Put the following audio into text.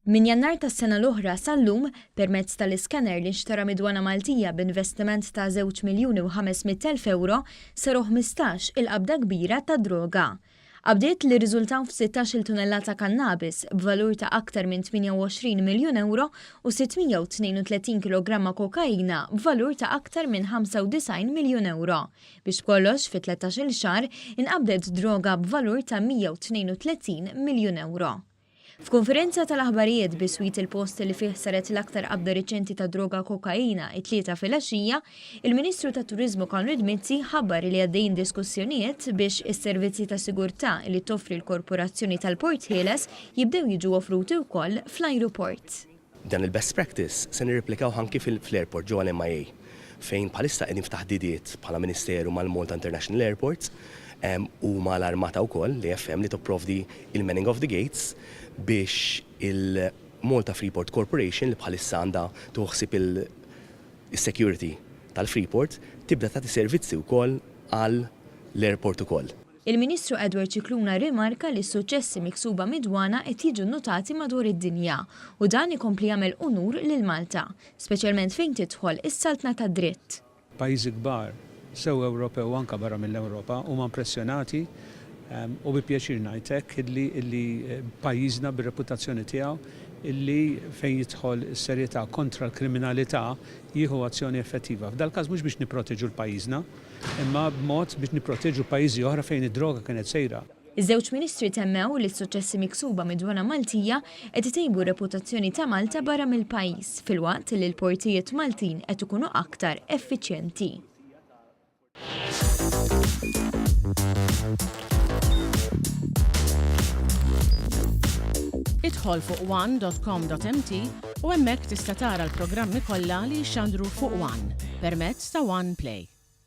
Min jannar tas-sena l-oħra sal-lum permezz tal-iscanner li nxtara mid-Dwana Maltija b'investiment ta' 2,500,000 euro saru 15 il-qabda kbira ta' droga. Qabdiet li riżultaw f'16 tunnellata kannabis b'valur ta' aktar minn 28 miljun euro u 632 kg kokaina b'valur ta' aktar minn 95 miljun euro. Biex kollox fi 13 xahar inqabdet droga b'valur ta' 132 miljun euro. F'konferenza tal-aħbarijiet biswit il-post li fih saret l-aktar qabda riċenti ta' droga kokaina it-3 fil-għaxija, il-Ministru tat-Turiżmu Konrad Mizzi ħabbar li għaddejjin diskussjonijiet biex is-servizzi ta' sigurtà li toffri l-Korporazzjoni tal-Port Ħieles jibdew jiġu offruti wkoll fl-Ajruport. Dan il-best practice se nirreplikaw anki fil-Airport ġewwa l-MIA fejn bħalissa qegħdin f'taħdidiet bħala Ministeru mal-Malta International Airports u mal-Armata wkoll li FM li topprovdi il-manning of the gates biex il-Malta Freeport Corporation li bħalissa għandha toħsib il-security tal-Freeport tibda tagħti servizzi wkoll għal l-airport ukoll. Il-Ministru Edward Scicluna rimarka li s-suċċessi miksuba mid-Dwana qed jiġu nnotati madwar id-dinja u dan ikompli jagħmel unur lil Malta, speċjalment fejn tidħol is-saltna tad-dritt. Pajjiżi kbar sew Ewropew u anke barra mill-Ewropa huma impressjonati u bi pjaċir ngħidlek illi pajjiżna bir-reputazzjoni tiegħu illi fejn jidħol is-serjetà kontra l-kriminalità jieħu azzjoni effettiva. F'dal-każ mhux biex nipproteġu l-pajjiżna, imma b'mod biex nipproteġu pajjiżi oħra fejn id-droga kienet sejra. Iż-żewġ ministri temmew li s-suċċessi miksuba mid-Dwana Maltija qed itejbu reputazzjoni ta' Malta barra mill-pajjiż filwaqt li l-portijiet Maltin qed ikunu aktar effiċjenti. Idħol fuq one.com.mt u hemmhekk tista' tara l-programmi kollha li jxandru fuq One permezz ta' One Play.